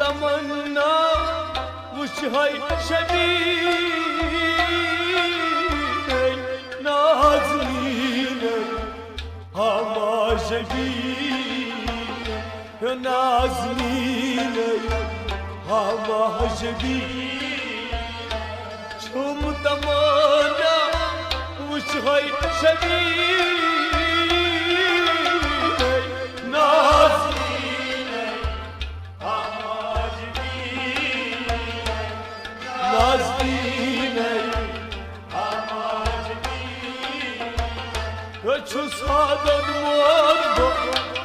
تمنا وش هاي شبيني نازليني هما جبيني نازليني هما جبيني شم تمنا وش هاي شبيني نازليني هما جبيني نازليني هما جبيني شو صادق مرضى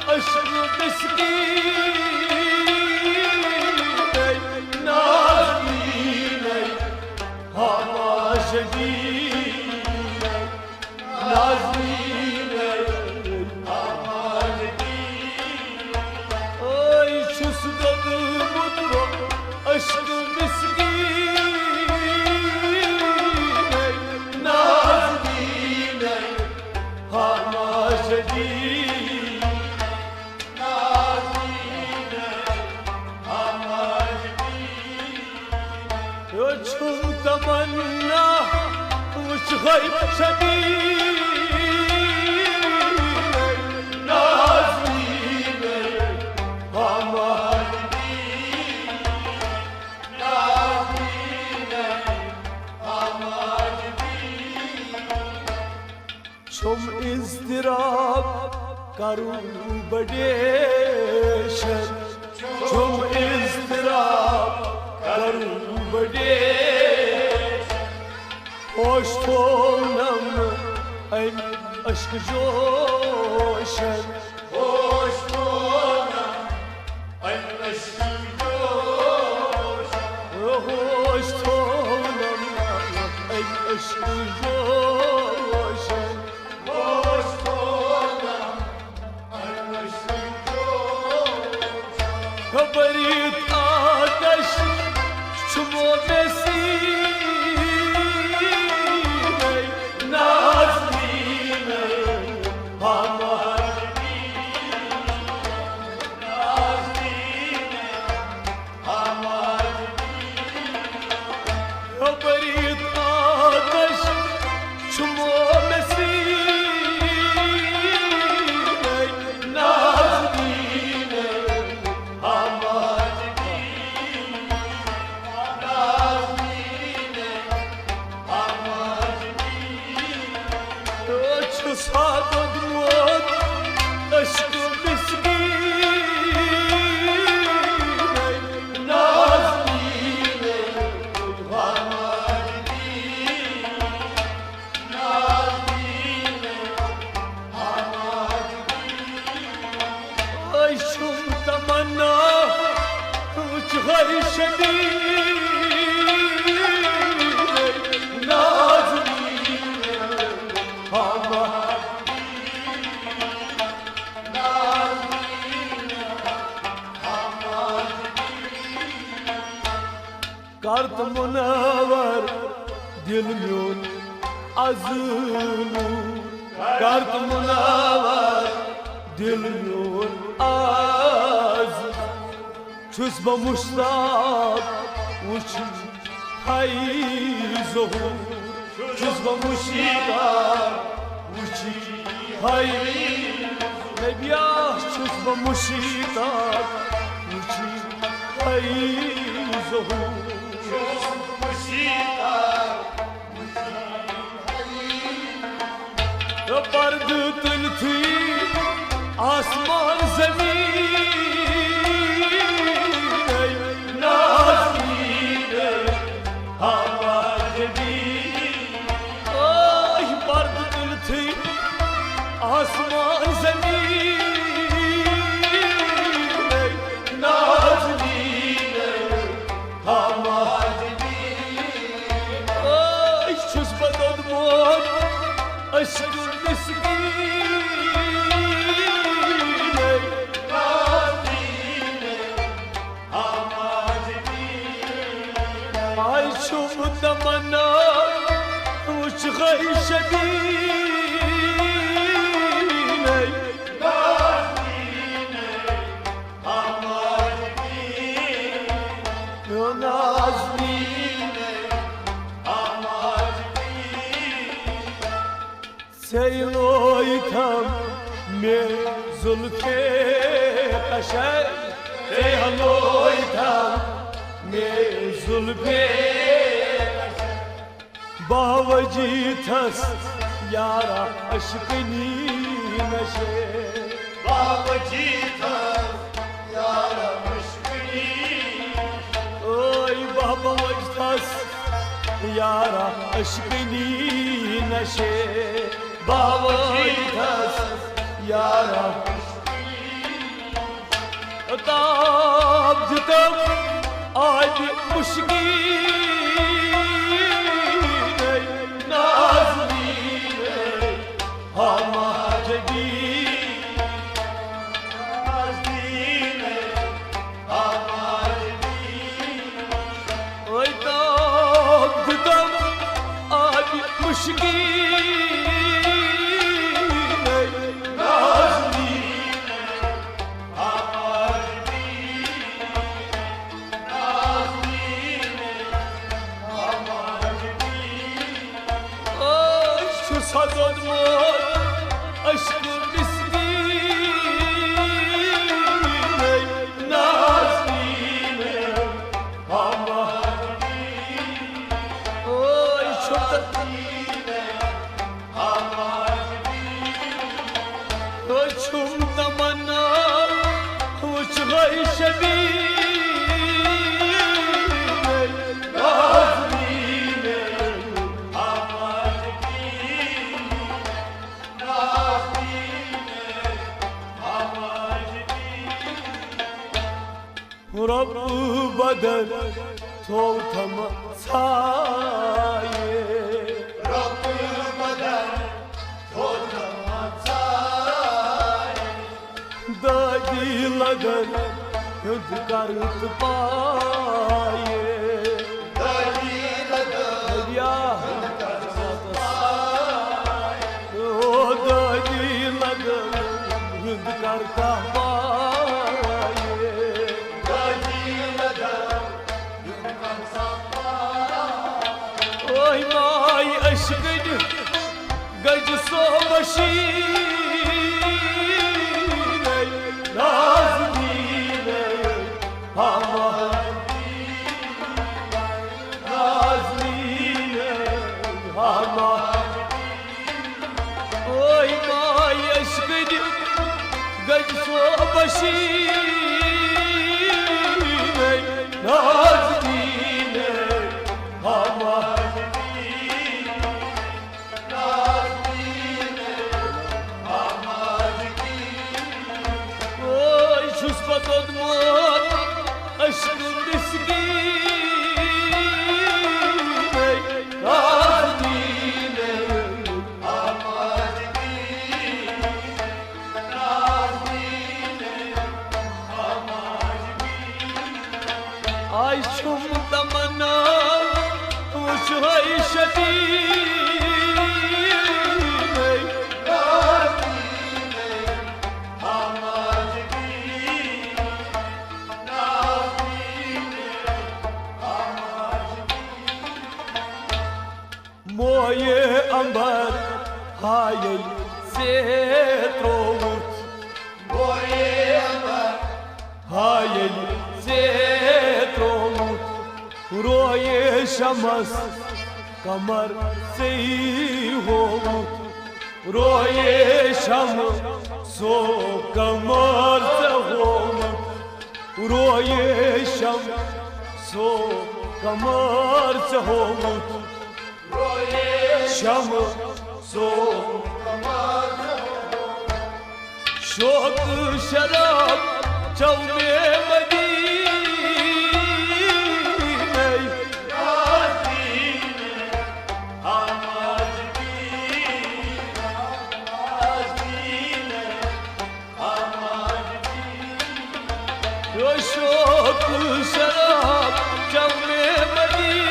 عشق مسكيني نازليني هما جبيني نازليني هما جبيني اي شو صدق مرضى عشق مسكيني نازليني هما جبيني نازليني هما جبيني شو تمنا وش غيب شبيني نازليني هما جبيني نازليني هما جبيني شم اضطراب کروں بڑیشن شم اضطراب کروں بڑیشن ہوش تونم این عشق جوشن ہوش تونم این عشق جوشن ہوش تونم این عشق جوشن ہوش تونم این عشق جوشن خبریت آتش شما مسیح نازلینه هما جبینه نازلینه هما جبینه خبریت آتش شما مسیح نازلینه هما جبینه نازلینه هما جبینه صادق موت عشق مسكين نازليني هما جبيني نازليني هما جبيني اي شو تمنا وجهي شبيني نازليني هما کرد منور دل میون از نور کرد منور دل میون از چوز با مشتاق وچی های ظهور چوز با مشتاق وچی های نبیاه چوز با مشتاق وچی های ظهور पर्द तुल थी आसमान ज़मीन नाज़ीने हवा जबीन ओह पर्द तुल थी आसमान ज़मीन नाज़ीने हवा जबीन ओह शुज़ बदद मोर عشق مسكينه نازلينه هما جبينه عايش ومتمنى وش غير شبينه نازلينه هما جبينه Nazneen Seyloy tam me zulfe kaşay Seyloy tam me zulfe Bavajitas yara aşkini neşe Bavajitas yara aşkini Oy bavajitas yara aşkini neşe Bavajitas yara Tab jitam aaj mushkil Nazmeen hamare di Nazmeen hamare di Oy tab jitam aaj mushkil Sadod mor aşkı miskine Nazmine hamadi Oy çok tatlıyne hamadi Oy çum damana uç gayşebine Nazmine Rabb-ı bedel toltama saye Rabb-ı bedel toltama saye Dadi lagan yudkar paye Dadi lagan ya yudkar paye O dadi lagan yudkar paye Oy may aşkını gacı sobaşine Nazmine hamadi Nazmine hamadi Oy may aşkını gacı sobaşine Nazmine hamadi Şuspat mor aşkın miskine Nazmine hamadi Nazmine hamadi Ay çum damana uç hayşetine Nazmine hamadi Moje ambar hayal zetrot Moje ambar hayal zetrot Roye şamas kamar seyhot Roye şam so kamar seyhot Roye şam so kamar seyhot Şam so şok şarap çavme Medine Nazmine hamadi Nazmine hamadi şok şarap çavme Medine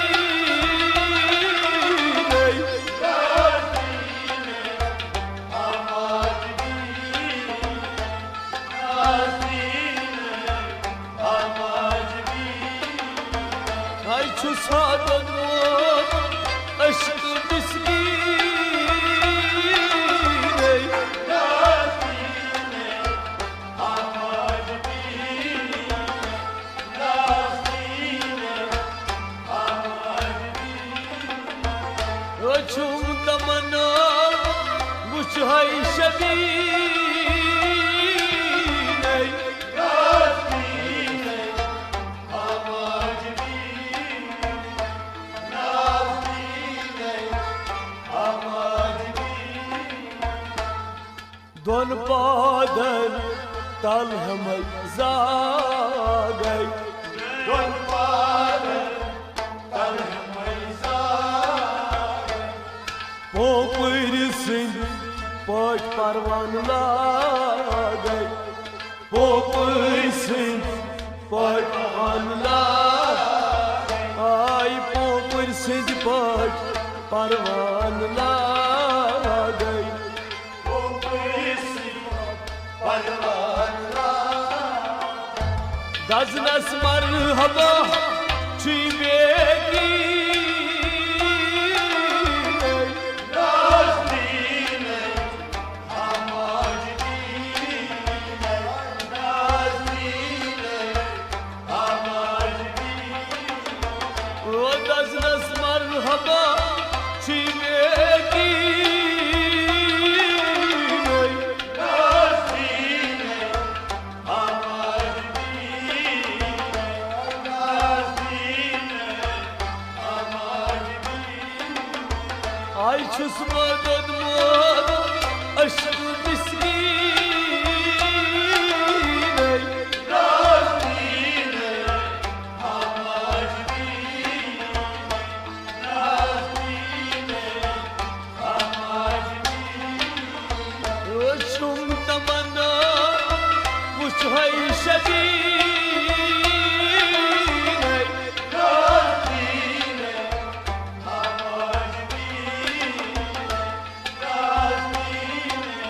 çus hadamot aşk biskine Nazline Hamad bine Nazline Hamad bine Açum damana buç hay şebine Nazline Hamad bine Nazline Hamad bine Don padan tal hamay zagay Don Padre Talhmayzade Popurisin poç parvan lagay Popurisin poç parvan lagay Ay popurisin poç parvan lagay Popisi Parvanla Daznas marhaba çiğbegi Nazline Hamad bine Nazline Hamad bine O daznas marhaba çiğbegi Nazline Hamad bine Nazline Hamad bine Ay çusma dodmod aşk biskine Nazline Hamad bine Nazline Hamad bine Açum damana buç hay şebine Nazline Hamad bine Nazline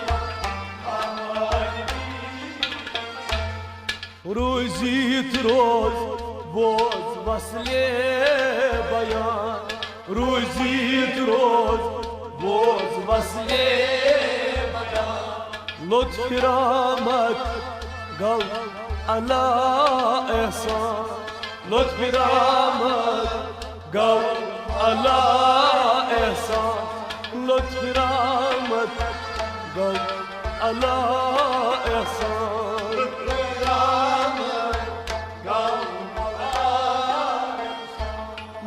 Hamad bine Ruzit roz boz vasle bayan Ruzit roz boz vasle bayan Lütfi rahmet gal ala ehsan Lütfi rahmet gal ala ehsan Lütfi rahmet gal ala ehsan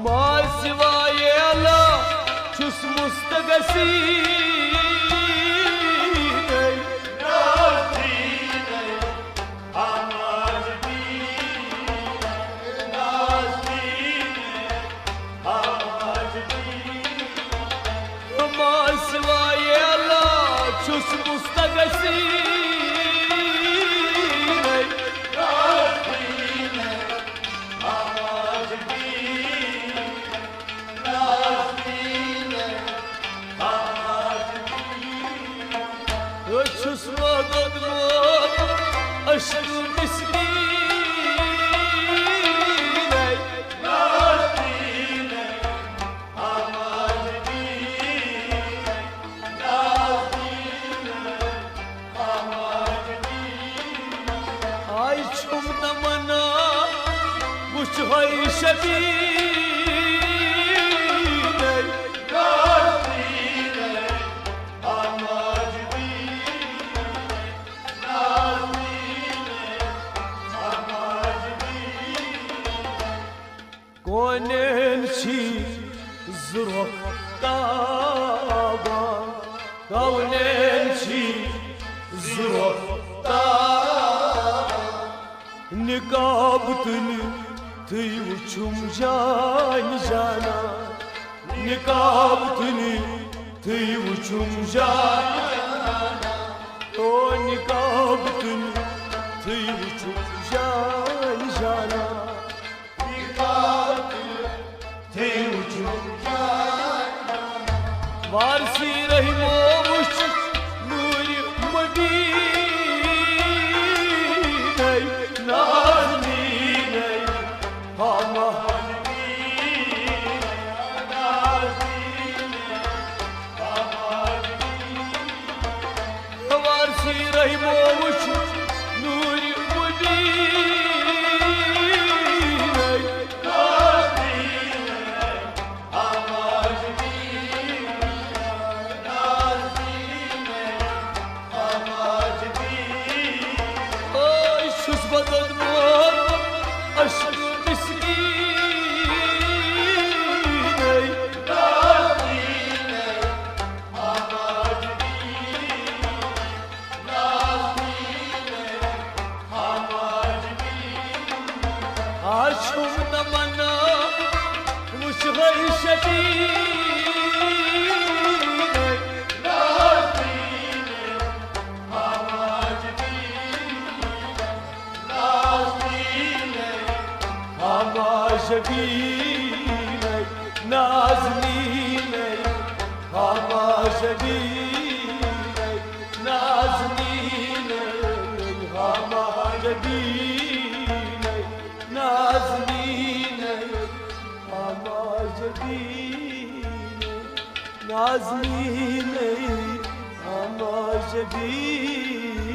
ما سواي الله شوس مستقسيني Nazline Hamad bine Nazline Hamad bine ما سواي الله شوس مستقسيني Nazline Hamad bine Nazline Hamad bine شوس ما ضدمت أشك مسكيني Nazline Hamad bine Nazline Hamad bine Ay çum damana buç hay şebine Nazline Hamad bine Nazline Hamad bine Konen çi zurok taba Konen çi zurok taba Nikabtını tıy uçum can jana Nikabtını tıy uçum jana O nikabtını tıy uçum can jana Varsi rahim olmuş nuri Medine Nazline Hamad شبینه نازنینه هما شبینه نازنینه هما شبینه نازنینه هما شبینه نازنینه هما شبینه